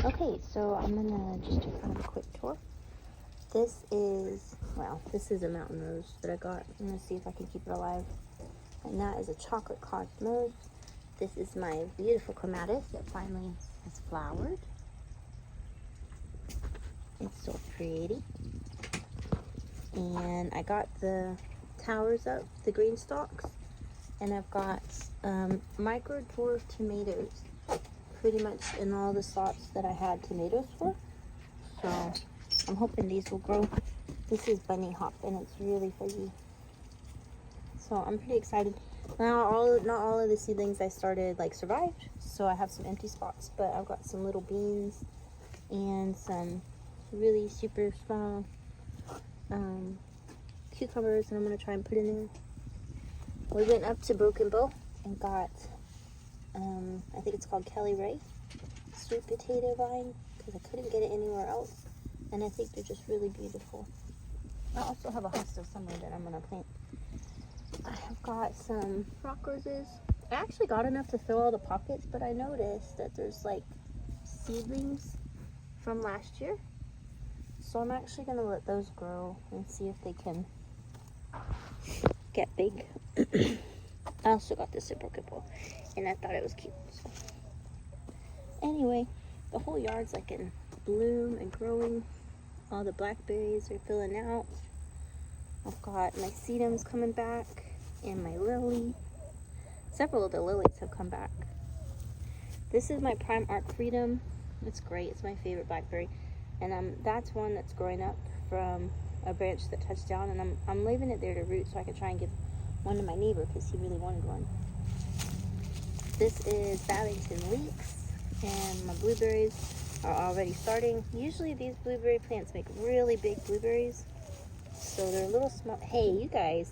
Okay, so I'm gonna just do kind of a quick tour. This is a mountain rose that I got. I'm gonna see if I can keep it alive. And that is a chocolate cosmos. This is my beautiful clematis that finally has flowered. It's so pretty. And I got the towers up, the green stalks. And I've got micro dwarf tomatoes pretty much in all the slots that I had tomatoes for. So I'm hoping these will grow. This is bunny hop and it's really fuzzy. So I'm pretty excited. Now not all of the seedlings I started survived, so I have some empty spots, but I've got some little beans and some really super small cucumbers that I'm gonna try and put in there. We went up to Broken Bow and got I think it's called Kelly Ray sweet potato vine because I couldn't get it anywhere else, and I think they're just really beautiful. I also have a host of summer that I'm gonna plant. I have got some rock roses. I actually got enough to fill all the pockets, but I noticed that there's seedlings from last year, so I'm actually gonna let those grow and see if they can get big. I also got this at Broken Bow, and I thought it was cute. So. Anyway, the whole yard's in bloom and growing. All the blackberries are filling out. I've got my sedums coming back and my lily. Several of the lilies have come back. This is my Prime Arc Freedom. It's great. It's my favorite blackberry, and that's one that's growing up from a branch that touched down, and I'm leaving it there to root so I can try and give one to my neighbor because he really wanted one. This is Babington Leeks, and my blueberries are already starting. Usually these blueberry plants make really big blueberries, so they're a little small. Hey, you guys,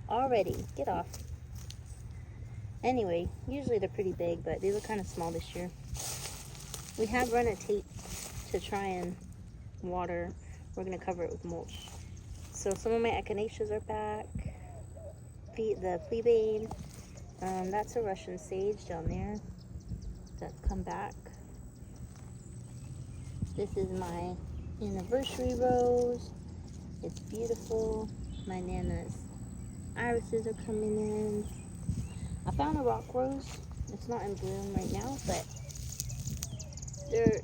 already, get off. Anyway, usually they're pretty big, but they look kind of small this year. We have run a tape to try and water. We're going to cover it with mulch. So some of my echinaceas are back. The fleabane, that's a Russian sage down there that's come back. This is my anniversary rose. It's beautiful. My Nana's irises are coming in. I found a rock rose. It's not in bloom right now, but they're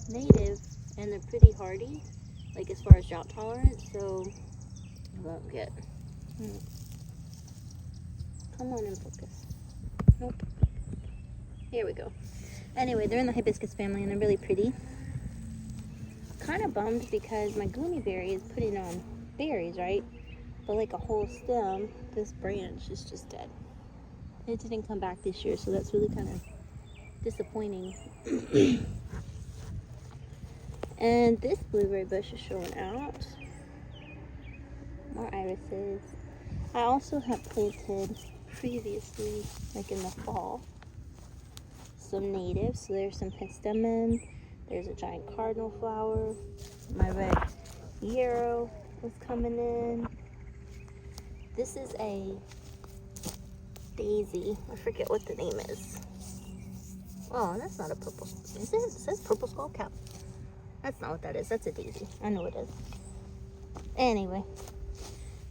native and they're pretty hardy, as far as drought tolerance, so I won't get. Come on and focus. Nope. Here we go. Anyway, they're in the hibiscus family and they're really pretty. Kind of bummed because my goonieberry is putting on berries, right? But a whole stem, this branch is just dead. It didn't come back this year, so that's really kind of disappointing. And this blueberry bush is showing out. More irises. I also have planted previously, in the fall, some natives. So there's some penstemon. There's a giant cardinal flower. My red yarrow was coming in. This is a daisy. I forget what the name is. Oh, that's not a purple. Is it? It says purple skullcap. That's not what that is. That's a daisy. I know it is. Anyway,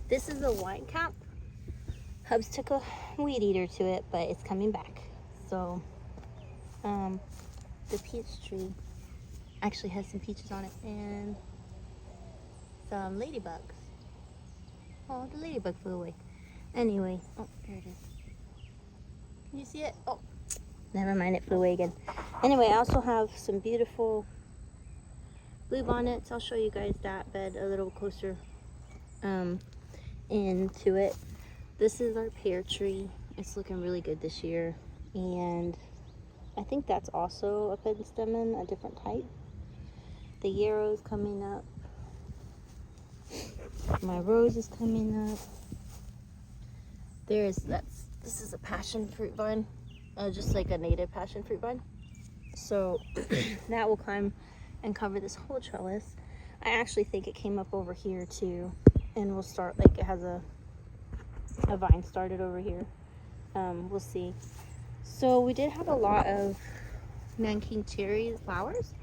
this is a white cap. Hubs took a weed eater to it, but it's coming back. So, the peach tree actually has some peaches on it and some ladybugs. Oh, the ladybug flew away. Anyway, oh, there it is. Can you see it? Oh, never mind, it flew away again. Anyway, I also have some beautiful bluebonnets. I'll show you guys that bed a little closer into it. This is our pear tree. It's looking really good this year, and I think that's also a penstemon, a different type. The yarrow's coming up. My rose is coming up. This is a passion fruit vine, just like a native passion fruit vine. So that will climb and cover this whole trellis. I actually think it came up over here too, and we'll start it has a vine started over here. We'll see. So we did have a lot of Nanking cherry flowers,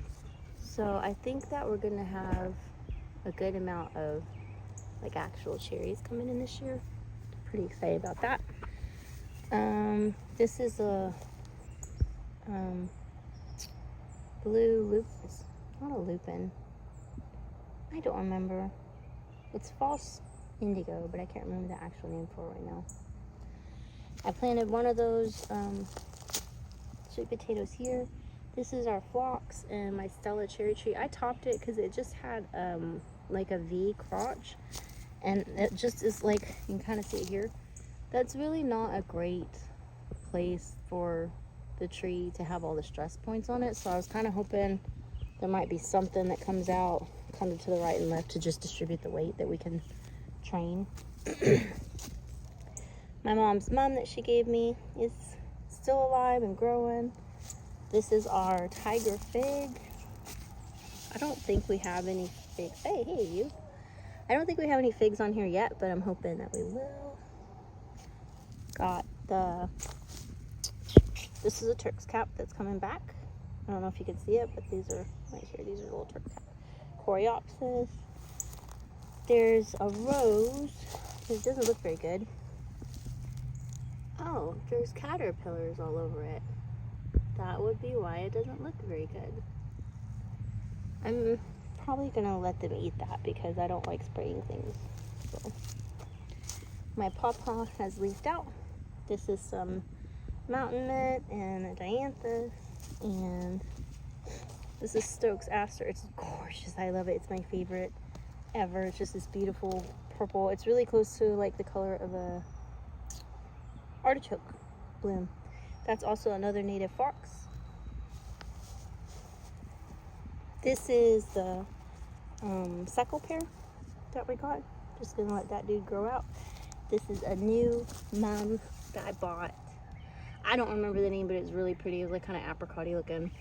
So I think that we're gonna have a good amount of like actual cherries coming in this year. Pretty excited about that. This is a blue lupus, not a lupin. I don't remember. It's false indigo, but I can't remember the actual name for it right now. I planted one of those sweet potatoes here. This is our phlox and my Stella cherry tree. I topped it because it just had like a V crotch, and it just is like, you can kind of see it here. That's really not a great place for the tree to have all the stress points on it. So I was kind of hoping there might be something that comes out kind of to the right and left to just distribute the weight that we can train. My mom's mum that she gave me is still alive and growing. This is our tiger fig. I don't think we have any figs. Hey, you. I don't think we have any figs on here yet, but I'm hoping that we will. Got this is a Turk's cap that's coming back. I don't know if you can see it, but these are right here. These are little Turk's cap. Coreopsis. There's a rose. It doesn't look very good. Oh, there's caterpillars all over it. That would be why it doesn't look very good. I'm probably gonna let them eat that because I don't like spraying things. So. My pawpaw has leafed out. This is some mountain mint and a dianthus, and this is Stokes Aster. It's gorgeous. I love it. It's my favorite ever. It's just this beautiful purple. It's really close to like the color of a artichoke bloom. That's also another native fox. This is the suckle pear that we got. Just gonna let that dude grow out. This is a new mum that I bought. I don't remember the name, but it's really pretty. It was like kind of apricot-y looking.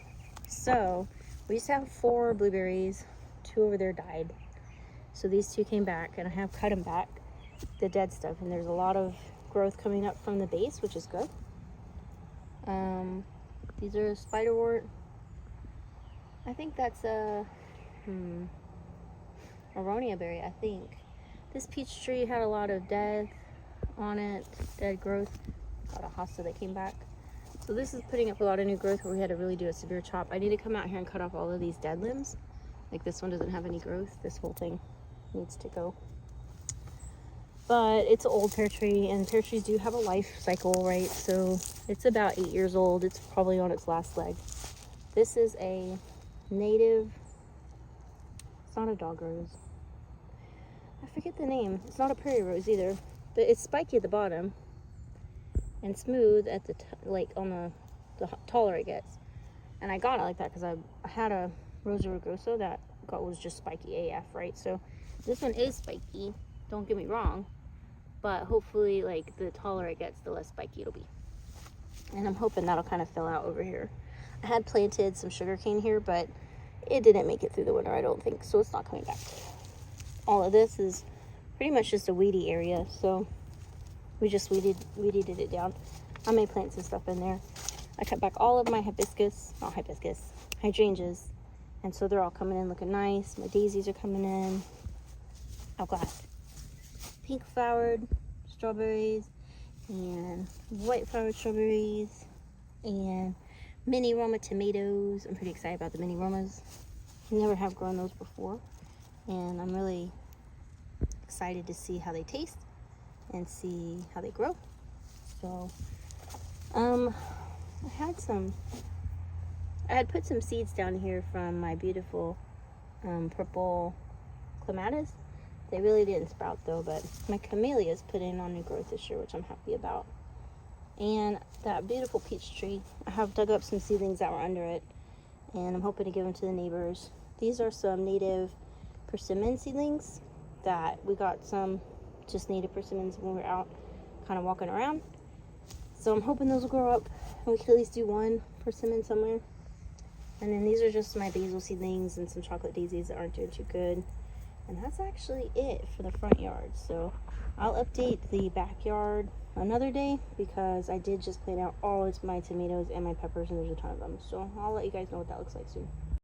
So we used to have 4 blueberries. 2 over there died. So these 2 came back, and I have cut them back, the dead stuff, and there's a lot of growth coming up from the base, which is good. These are spiderwort. I think that's a aronia berry, I think. This peach tree had a lot of death on it, dead growth. Got a hosta that came back. So this is putting up a lot of new growth where we had to really do a severe chop. I need to come out here and cut off all of these dead limbs. Like this one doesn't have any growth. This whole thing needs to go. But it's an old pear tree, and pear trees do have a life cycle, right? So it's about 8 years old. It's probably on its last leg. This is a native, it's not a dog rose. I forget the name. It's not a prairie rose either, but it's spiky at the bottom and smooth at the like on the taller it gets. And I got it like that because I had a Rosa rugosa that was just spiky AF, right? So this one is spiky, don't get me wrong, but hopefully like the taller it gets, the less spiky it'll be. And I'm hoping that'll kind of fill out over here. I had planted some sugarcane here, but it didn't make it through the winter, I don't think, so it's not coming back. All of this is pretty much just a weedy area, so we just weeded it down. I may plant some stuff in there. I cut back all of my hydrangeas, and so they're all coming in looking nice. My daisies are coming in. I've got pink flowered strawberries and white flowered strawberries and mini Roma tomatoes. I'm pretty excited about the mini Romas. Never have grown those before, and I'm really excited to see how they taste and see how they grow. So I had put some seeds down here from my beautiful purple clematis. They really didn't sprout though, but my camellias put in on new growth this year, which I'm happy about. And that beautiful peach tree, I have dug up some seedlings that were under it, and I'm hoping to give them to the neighbors. These are some native persimmon seedlings that we got, some just native persimmons when we were out kind of walking around. So I'm hoping those will grow up and we can at least do one persimmon somewhere. And then these are just my basil seedlings and some chocolate daisies that aren't doing too good. And that's actually it for the front yard. So I'll update the backyard another day because I did just plant out all of my tomatoes and my peppers, and there's a ton of them. So I'll let you guys know what that looks like soon.